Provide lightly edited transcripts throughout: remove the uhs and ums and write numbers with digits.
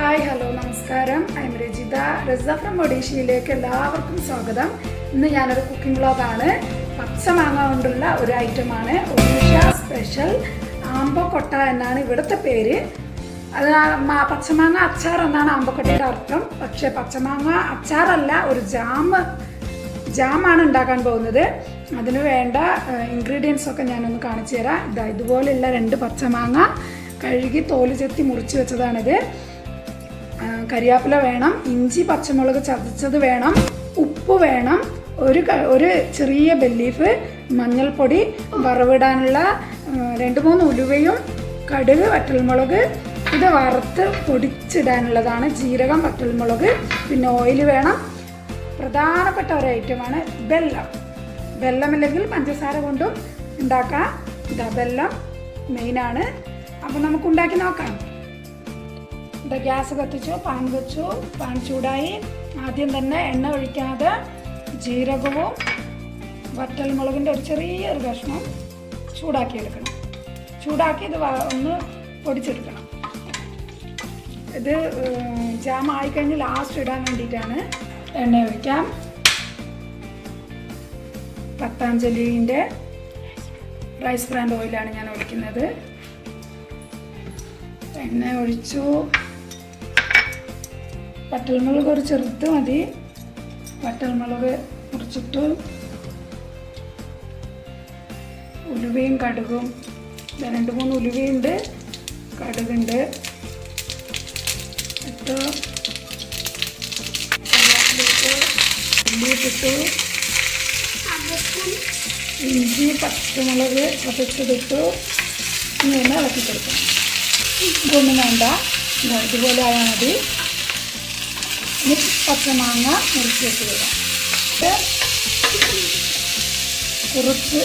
Hi hello നമസ്കാരം. I am Rajitha. റസ from ഒഡീഷയിലേക്ക് എല്ലാവർക്കും സ്വാഗതം. ഇന്ന് ഞാനൊരു കുക്കിംഗ് വ്ളോഗാണ്. പച്ചമാങ്ങ കൊണ്ടുള്ള ഒരു ഐറ്റമാണ്. ഒഡീഷ സ്പെഷ്യൽ ആമ്പക്കൊട്ട എന്നാണ് ഇവിടുത്തെ പേര്. അത് പച്ചമാങ്ങ അച്ചാർ എന്നാണ് ആമ്പക്കൊട്ടയുടെ അർത്ഥം. പക്ഷെ പച്ചമാങ്ങ അച്ചാറല്ല, ഒരു ജാമാണ് ഉണ്ടാക്കാൻ പോകുന്നത്. അതിന് വേണ്ട ഇൻഗ്രീഡിയൻസ് ഒക്കെ ഞാനൊന്ന് കാണിച്ചു തരാം. ഇതുപോലെയുള്ള 2 പച്ചമാങ്ങ കഴുകി തോല് ചെത്തി മുറിച്ച് വെച്ചതാണിത്. കരിയാപ്പില വേണം, ഇഞ്ചി പച്ചമുളക് ചതച്ചത് വേണം, ഉപ്പ് വേണം, ഒരു ചെറിയ ബെല്ലീഫ്, മഞ്ഞൾപ്പൊടി, വറവിടാനുള്ള 2-3 ഉലുവയും കടുക്, വറ്റൽമുളക്, ഇത് വറുത്ത് പൊടിച്ചിടാനുള്ളതാണ്, ജീരകം, വറ്റൽമുളക്, പിന്നെ ഓയിൽ വേണം. പ്രധാനപ്പെട്ട ഒരു ഐറ്റമാണ് ബെല്ലമില്ലെങ്കിൽ പഞ്ചസാര കൊണ്ടും ഉണ്ടാക്കാം. ബെല്ലം മെയിനാണ്. അപ്പോൾ നമുക്ക് ഉണ്ടാക്കി നോക്കാം. ഗ്യാസ് കത്തിച്ചു, പാൻ വെച്ചു. പാൻ ചൂടായി. ആദ്യം തന്നെ എണ്ണ ഒഴിക്കാതെ ജീരകവും വറ്റൽമുളകിൻ്റെ ഒരു ചെറിയൊരു കഷ്ണം ചൂടാക്കിയെടുക്കണം. ചൂടാക്കി ഇത് ഒന്ന് പൊടിച്ചെടുക്കണം. ഇത് ജാം ആയിക്കഴിഞ്ഞ് ലാസ്റ്റ് ഇടാൻ വേണ്ടിയിട്ടാണ്. എണ്ണ ഒഴിക്കാം. പത്താഞ്ജലിൻ്റെ റൈസ് ബ്രാൻഡ് ഓയിലാണ് ഞാൻ ഒഴിക്കുന്നത്. എണ്ണ ഒഴിച്ചു. വറ്റൽമുളക് ഒരു ചെറുത് മതി. വറ്റൽമുളക് മുറിച്ചിട്ടു. ഉലുവയും കടുകും, 2-3 ഉലുവയുണ്ട്, കടുകുണ്ട് ഇട്ടു. ഉള്ളിയിട്ടിട്ടു. ഇഞ്ചി പച്ചമുളക് ചതച്ചതിട്ടു. ഇങ്ങനെ ഇളക്കി കൊടുക്കണം. ഇതൊന്നും വേണ്ട, ഇതുപോലെ ആയാൽ മതി. ഇനി പച്ചമാങ്ങ മുറിച്ച് വെച്ച് തരാം. കുറച്ച്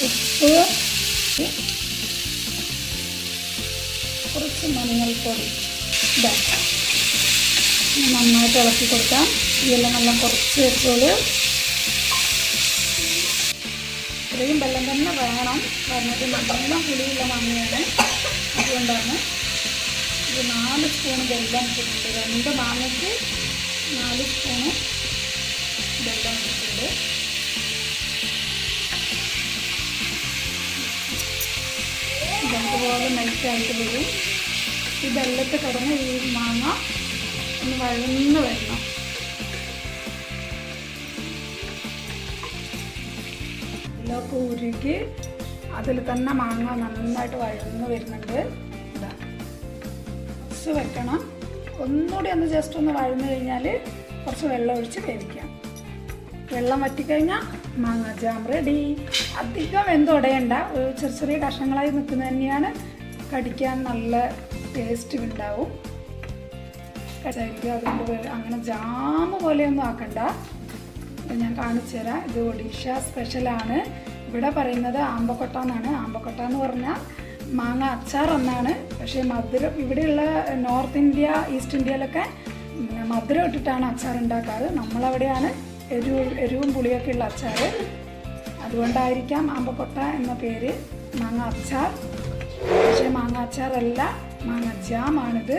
ഉപ്പ്, കുറച്ച് മഞ്ഞൾപ്പൊടി ഇതാക്കാം. നന്നായിട്ട് ഇളക്കി കൊടുക്കാം. ഇതെല്ലാം നല്ല കുറച്ച് വെച്ചോളൂ. ഇത്രയും വെള്ളം തന്നെ വേണം. കാരണം നല്ല പുളിയുള്ള മാങ്ങയാണ്. അതുകൊണ്ടാണ് ഇത് 4 സ്പൂൺ വെള്ളം ഇട്ടിട്ടുണ്ട്. 2 മാങ്ങയ്ക്ക് 4 സ്പൂണ് വെള്ളം ഇട്ടിട്ടുണ്ട്. ഇതുപോലെ മെൽറ്റായിട്ട് വരും. ഈ വെള്ളത്തിൽ കിടന്ന് ഈ മാങ്ങ ഒന്ന് വഴന്ന് വരണം. വെള്ളമൊക്കെ ഉരുക്കി അതിൽ തന്നെ മാങ്ങ നന്നായിട്ട് വഴന്ന് വരുന്നുണ്ട്. ഇതാ കുറച്ച് വെക്കണം. ഒന്നുകൂടി ഒന്ന് ജസ്റ്റ് ഒന്ന് വഴന്ന് കഴിഞ്ഞാൽ കുറച്ച് വെള്ളം ഒഴിച്ച് വേവിക്കാം. വെള്ളം വറ്റിക്കഴിഞ്ഞാൽ മാങ്ങ ജാം റെഡി. അധികം വെന്തുടയണ്ട, ചെറിയ ചെറിയ കഷ്ണങ്ങളായി നിൽക്കുന്നത് തന്നെയാണ് കടിക്കാൻ നല്ല ടേസ്റ്റ് ഉണ്ടാവും. അതുകൊണ്ട് അങ്ങനെ ജാം പോലെയൊന്നും ആക്കണ്ട. ഞാൻ കാണിച്ചു തരാം. ഇത് ഒഡീഷ സ്പെഷ്യലാണ്. ഇവിടെ പറയുന്നത് ആമ്പക്കൊട്ട എന്നാണ്. ആമ്പക്കൊട്ട എന്ന് പറഞ്ഞാൽ മാങ്ങ അച്ചാർ എന്നാണ്. പക്ഷേ മധുരം ഇവിടെയുള്ള നോർത്ത് ഇന്ത്യ, ഈസ്റ്റ് ഇന്ത്യയിലൊക്കെ മധുരം ഇട്ടിട്ടാണ് അച്ചാർ ഉണ്ടാക്കാറ്. നമ്മളവിടെയാണ് എരിവും പുളിയൊക്കെ ഉള്ള അച്ചാർ. അതുകൊണ്ടായിരിക്കാം ആമ്പക്കൊട്ട എന്ന പേര്. മാങ്ങ അച്ചാർ, പക്ഷേ മാങ്ങ അച്ചാറല്ല, മാങ്ങ ജാമാണിത്.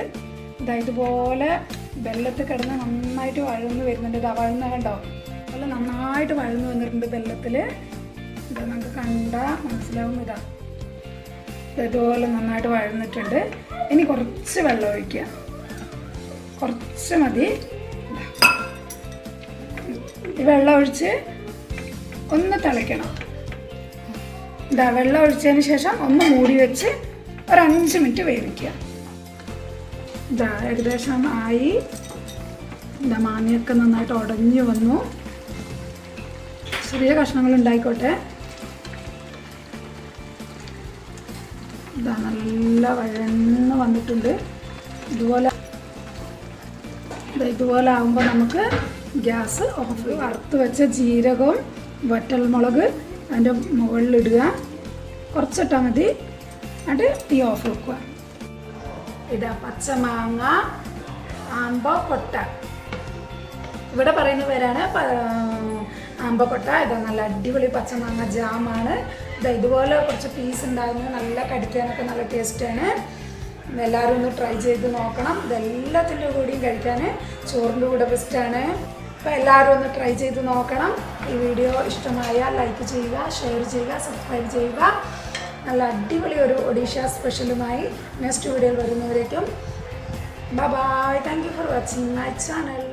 ഇതുപോലെ വെള്ളത്തിൽ കിടന്ന് നന്നായിട്ട് വഴന്ന് വരുന്നുണ്ട്. ഇതാ വഴന്ന് കണ്ടോ? അതുപോലെ നന്നായിട്ട് വഴന്ന് വന്നിട്ടുണ്ട് വെള്ളത്തിൽ. ഇത് നമുക്ക് കണ്ടാൽ മനസ്സിലാവും. ഇതുപോലെ നന്നായിട്ട് വഴന്നിട്ടുണ്ട്. ഇനി കുറച്ച് വെള്ളം ഒഴിക്കുക. കുറച്ച് മതി. ഈ വെള്ളം ഒഴിച്ച് ഒന്ന് തിളയ്ക്കണം. വെള്ളം ഒഴിച്ചതിന് ശേഷം ഒന്ന് മൂടി വെച്ച് ഒരു 5 മിനിറ്റ് വേവിക്കുക. ഏകദേശം ആയി. മാങ്ങയൊക്കെ നന്നായിട്ട് ഉടഞ്ഞു വന്നു. ചെറിയ കഷ്ണങ്ങൾ ഉണ്ടായിക്കോട്ടെ. നല്ല വഴന്ന് വന്നിട്ടുണ്ട്. ഇതുപോലെ ആകുമ്പോൾ നമുക്ക് ഗ്യാസ് ഓഫ്. വറുത്ത് വെച്ച ജീരകവും വറ്റൽമുളക് അതിൻ്റെ മുകളിലിടുക. കുറച്ചിട്ടാൽ മതി. എന്നിട്ട് തീ ഓഫ് വെക്കുക. പച്ചമാങ്ങ ആമ്പക്കൊട്ട ഇവിടെ പറയുന്ന പേരാണ് ആമ്പക്കൊട്ട. നല്ല അടിപൊളി പച്ചമാങ്ങ ജാമാണ്. ഇതുപോലെ കുറച്ച് പീസ് ഉണ്ടാകുന്നത് നല്ല കടിക്കാനൊക്കെ നല്ല ടേസ്റ്റാണ്. എല്ലാവരും ഒന്ന് ട്രൈ ചെയ്ത് നോക്കണം. ഇതെല്ലാത്തിൻ്റെ കൂടെയും കഴിക്കാൻ ചോറിൻ്റെ കൂടെ ബെസ്റ്റാണ്. അപ്പോൾ എല്ലാവരും ഒന്ന് ട്രൈ ചെയ്ത് നോക്കണം. ഈ വീഡിയോ ഇഷ്ടമായാൽ ലൈക്ക് ചെയ്യുക, ഷെയർ ചെയ്യുക, സബ്സ്ക്രൈബ് ചെയ്യുക. നല്ല അടിപൊളി ഒരു ഒഡീഷ സ്പെഷ്യലുമായി നെക്സ്റ്റ് വീഡിയോയിൽ വരുന്നവരേക്കും bye bye. Thank you for watching my channel.